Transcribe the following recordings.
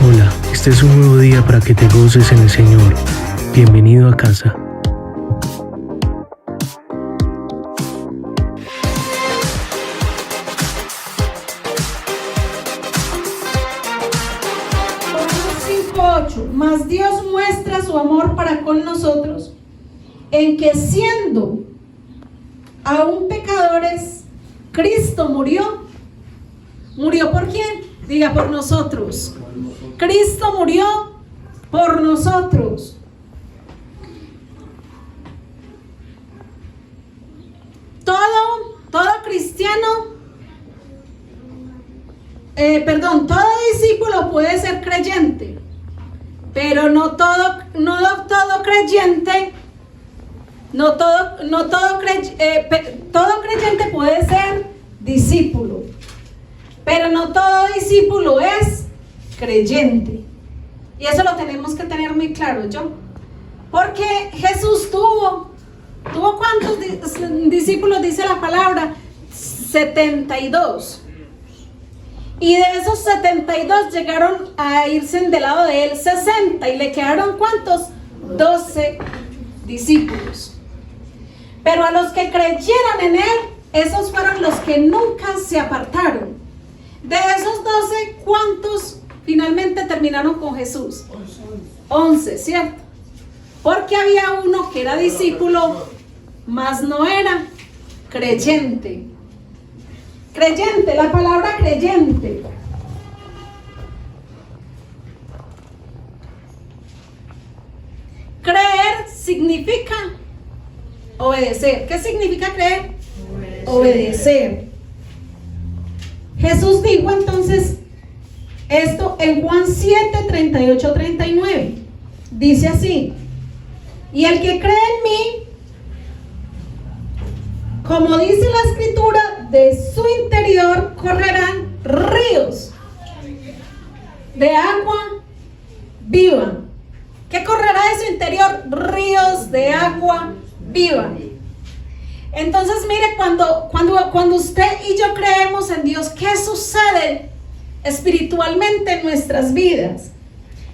Hola, este es un nuevo día para que te goces en el Señor. Bienvenido a casa. Romanos 5:8. Mas Dios muestra su amor para con nosotros en que siendo aún pecadores, Cristo murió. ¿Murió por quién? Diga, por nosotros. Cristo murió por nosotros. Todo cristiano, todo discípulo puede ser creyente, pero todo creyente puede ser discípulo, pero no todo discípulo es creyente. Y eso lo tenemos que tener muy claro, porque Jesús tuvo ¿cuántos discípulos dice la palabra? 72. Y de esos 72 llegaron a irse del lado de él 60 y le quedaron ¿cuántos? 12 discípulos. Pero a los que creyeron en él, esos fueron los que nunca se apartaron. De esos 12, ¿cuántos finalmente terminaron con Jesús? 11, ¿cierto? Porque había uno que era discípulo, mas no era creyente. Creyente, la palabra creyente. Creer significa obedecer. ¿Qué significa creer? Obedecer. Jesús dijo entonces esto en Juan 7, 38, 39. Dice así: y el que cree en mí, como dice la escritura, de su interior correrán ríos de agua viva. ¿Qué correrá de su interior? Ríos de agua viva. Entonces mire, cuando usted y yo creemos en Dios, ¿qué sucede espiritualmente en nuestras vidas?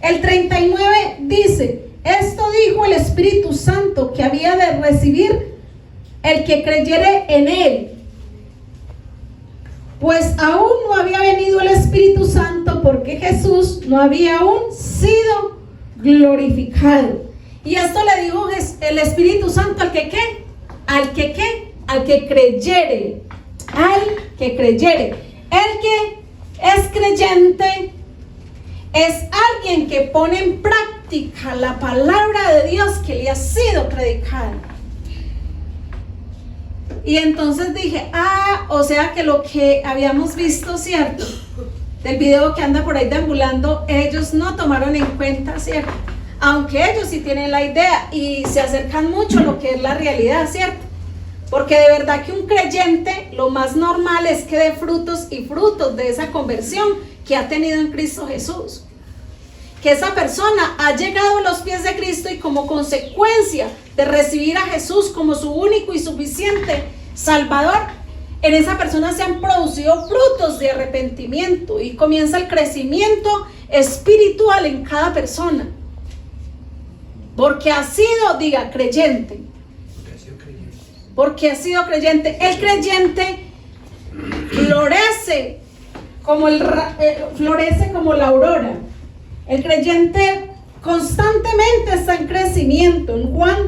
El 39 dice: esto dijo el Espíritu Santo que había de recibir el que creyere en él, pues aún no había venido el Espíritu Santo, porque Jesús no había aún sido glorificado. Y esto le dijo el Espíritu Santo al que ¿qué? Al que ¿qué? Al que creyere. Al que creyere. El que es creyente es alguien que pone en práctica la palabra de Dios que le ha sido predicada. Y entonces dije, o sea que lo que habíamos visto, ¿cierto? Del video que anda por ahí deambulando, ellos no tomaron en cuenta, ¿cierto? Aunque ellos sí tienen la idea y se acercan mucho a lo que es la realidad, ¿cierto? Porque de verdad que un creyente, lo más normal es que dé frutos y frutos de esa conversión que ha tenido en Cristo Jesús. Que esa persona ha llegado a los pies de Cristo y como consecuencia de recibir a Jesús como su único y suficiente Salvador, en esa persona se han producido frutos de arrepentimiento y comienza el crecimiento espiritual en cada persona. Porque ha sido, diga, creyente. Porque ha sido creyente. El creyente florece como la aurora. El creyente constantemente está en crecimiento. En Juan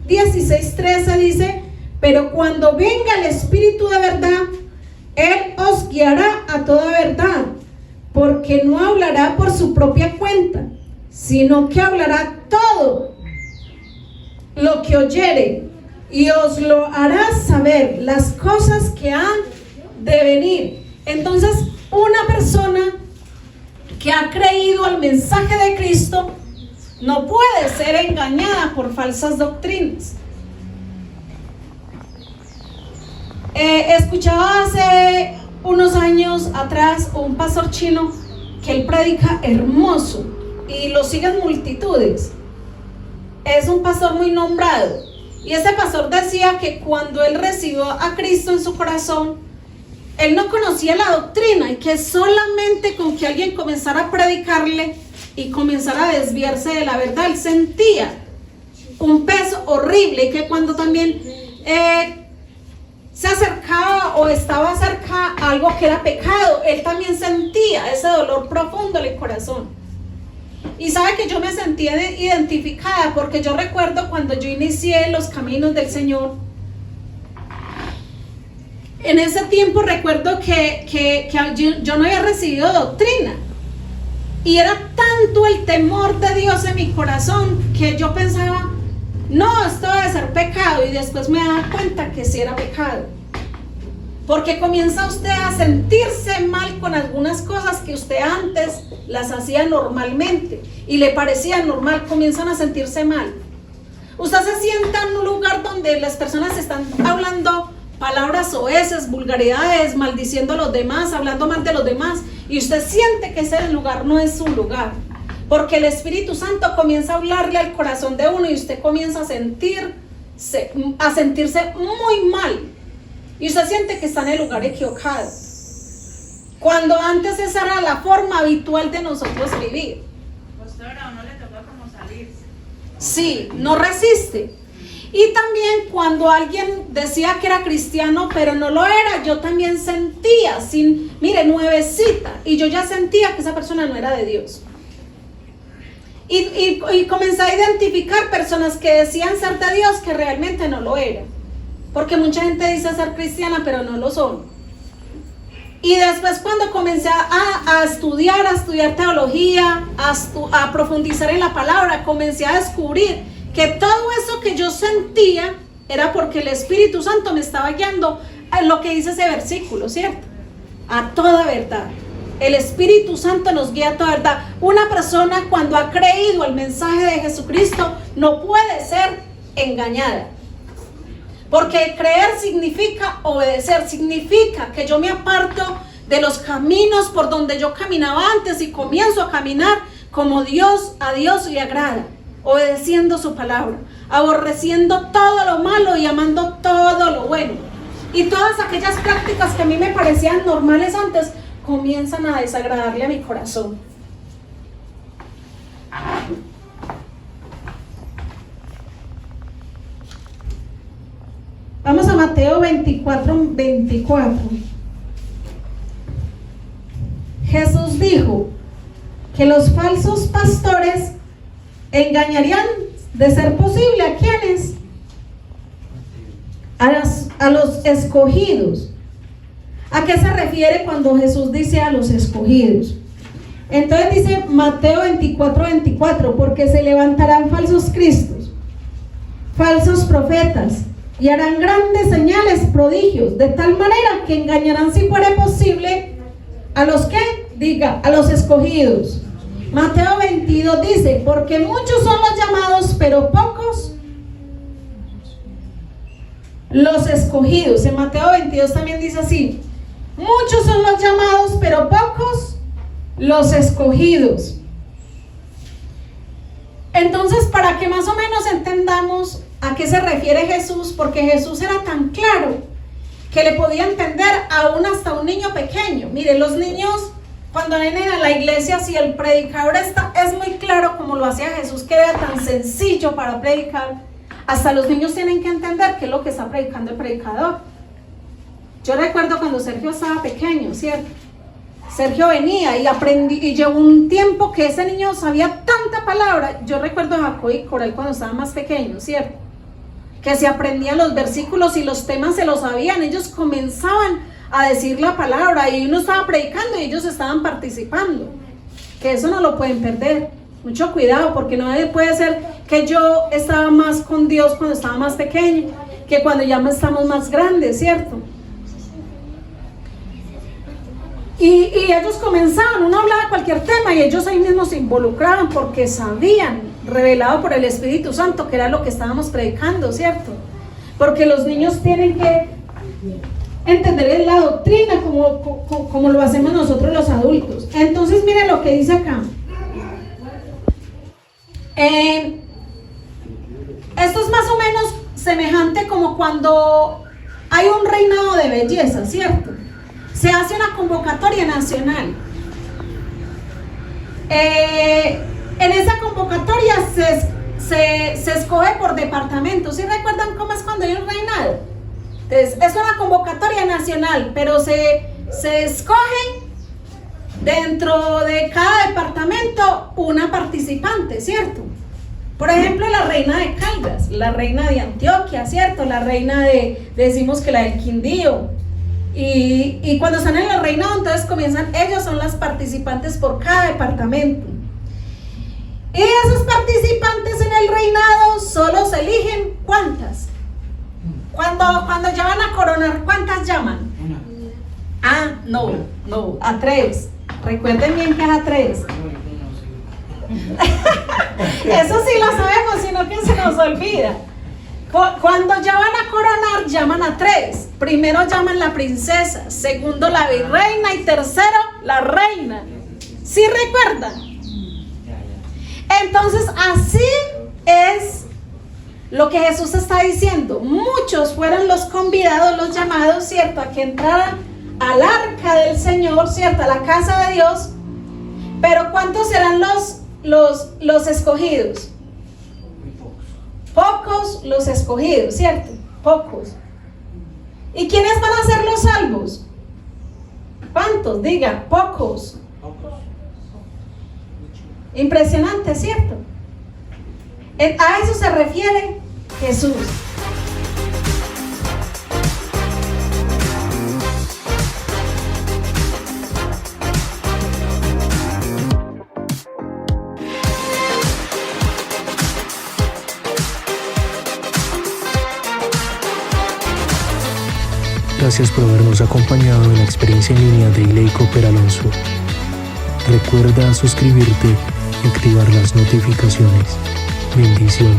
16:13 dice: pero cuando venga el Espíritu de verdad, Él os guiará a toda verdad, porque no hablará por su propia cuenta, sino que hablará todo lo que oyere, y os lo hará saber las cosas que han de venir. Entonces, una persona que ha creído al mensaje de Cristo no puede ser engañada por falsas doctrinas. Escuchaba hace unos años atrás un pastor chino que él predica hermoso y lo siguen multitudes. Es un pastor muy nombrado y ese pastor decía que cuando él recibió a Cristo en su corazón, él no conocía la doctrina y que solamente con que alguien comenzara a predicarle y comenzara a desviarse de la verdad, él sentía un peso horrible, y que cuando también se acercaba o estaba cerca a algo que era pecado, él también sentía ese dolor profundo en el corazón. Y sabe que yo me sentía identificada, porque yo recuerdo cuando yo inicié los caminos del Señor. En ese tiempo recuerdo que yo no había recibido doctrina, y era tanto el temor de Dios en mi corazón que yo pensaba, no, esto debe ser pecado, y después me daba cuenta que sí era pecado, porque comienza usted a sentirse mal con algunas cosas que usted antes las hacía normalmente y le parecía normal. Comienzan a sentirse mal. Usted se sienta en un lugar donde las personas están hablando palabras soeces, vulgaridades, maldiciendo a los demás, hablando mal de los demás, y usted siente que ese lugar no es su lugar, porque el Espíritu Santo comienza a hablarle al corazón de uno y usted comienza a sentirse muy mal, y usted siente que está en el lugar equivocado, cuando antes esa era la forma habitual de nosotros vivir. Pastora, ¿no le toca como salirse? Sí, no resiste. Y también cuando alguien decía que era cristiano pero no lo era, yo también sentía, mire, nuevecita, y yo ya sentía que esa persona no era de Dios. Y comencé a identificar personas que decían ser de Dios que realmente no lo eran, porque mucha gente dice ser cristiana pero no lo son. Y después, cuando comencé a estudiar teología, a profundizar en la palabra, comencé a descubrir que todo eso que yo sentía era porque el Espíritu Santo me estaba guiando a lo que dice ese versículo, ¿cierto? A toda verdad. El Espíritu Santo nos guía a toda verdad. Una persona, cuando ha creído el mensaje de Jesucristo, no puede ser engañada. Porque creer significa obedecer, significa que yo me aparto de los caminos por donde yo caminaba antes y comienzo a caminar como a Dios le agrada, obedeciendo su palabra, aborreciendo todo lo malo y amando todo lo bueno. Y todas aquellas prácticas que a mí me parecían normales antes comienzan a desagradarle a mi corazón. Vamos a Mateo 24. Jesús dijo que los falsos pastores engañarían, de ser posible, ¿a quiénes? A los escogidos. ¿A qué se refiere cuando Jesús dice a los escogidos? Entonces dice Mateo 24, porque se levantarán falsos cristos, falsos profetas, y harán grandes señales, prodigios, de tal manera que engañarán, si fuere posible, a los que, a los escogidos. Mateo 22 dice, porque muchos son los llamados, pero pocos los escogidos. En Mateo 22 también dice así, muchos son los llamados, pero pocos los escogidos. Entonces, para que más o menos entendamos a qué se refiere Jesús, porque Jesús era tan claro que le podía entender aún hasta un niño pequeño. Mire, los niños cuando vienen a la iglesia, si el predicador es muy claro como lo hacía Jesús, que era tan sencillo para predicar, hasta los niños tienen que entender qué es lo que está predicando el predicador. Yo recuerdo cuando Sergio estaba pequeño, ¿cierto? Sergio venía y aprendí, y llevó un tiempo que ese niño sabía tanta palabra. Yo recuerdo a Jacob y Coral cuando estaban más pequeños, ¿cierto? Que se aprendían los versículos y los temas se los sabían. Ellos comenzaban a decir la palabra y uno estaba predicando y ellos estaban participando. Que eso no lo pueden perder. Mucho cuidado, porque no puede ser que yo estaba más con Dios cuando estaba más pequeño que cuando ya estamos más grandes, ¿cierto? Y ellos comenzaban, uno hablaba de cualquier tema y ellos ahí mismos se involucraban porque sabían, revelado por el Espíritu Santo, que era lo que estábamos predicando, ¿cierto? Porque los niños tienen que entender la doctrina como lo hacemos nosotros los adultos. Entonces mire lo que dice acá. Esto es más o menos semejante como cuando hay un reinado de belleza, ¿cierto? se hace una convocatoria nacional. En esa convocatoria se escoge por departamento. ¿Sí recuerdan cómo es cuando hay un reinado? Entonces, es una convocatoria nacional, pero se escoge dentro de cada departamento una participante, ¿cierto? Por ejemplo, la reina de Caldas, la reina de Antioquia, ¿cierto? La reina decimos que la del Quindío. Y cuando están en el reinado, entonces comienzan, ellos son las participantes por cada departamento. Y esos participantes en el reinado solo se eligen, ¿cuántas? Cuando ya van a coronar, ¿cuántas llaman? No, a 3. Recuerden bien que es a 3. Eso sí lo sabemos, sino que se nos olvida. Cuando ya van a coronar, llaman a 3. Primero llaman la princesa, segundo la virreina y tercero la reina. ¿Sí recuerdan? Entonces, así es lo que Jesús está diciendo. Muchos fueron los convidados, los llamados, ¿cierto?, a que entraran al arca del Señor, ¿cierto?, a la casa de Dios. Pero ¿cuántos serán los escogidos? Pocos los escogidos, ¿cierto? Pocos. ¿Y quiénes van a ser los salvos? ¿Cuántos? Diga, pocos. Impresionante, ¿cierto? A eso se refiere Jesús. Gracias por habernos acompañado en la experiencia en línea de Iley Cooper Alonso. Recuerda suscribirte y activar las notificaciones. Bendiciones.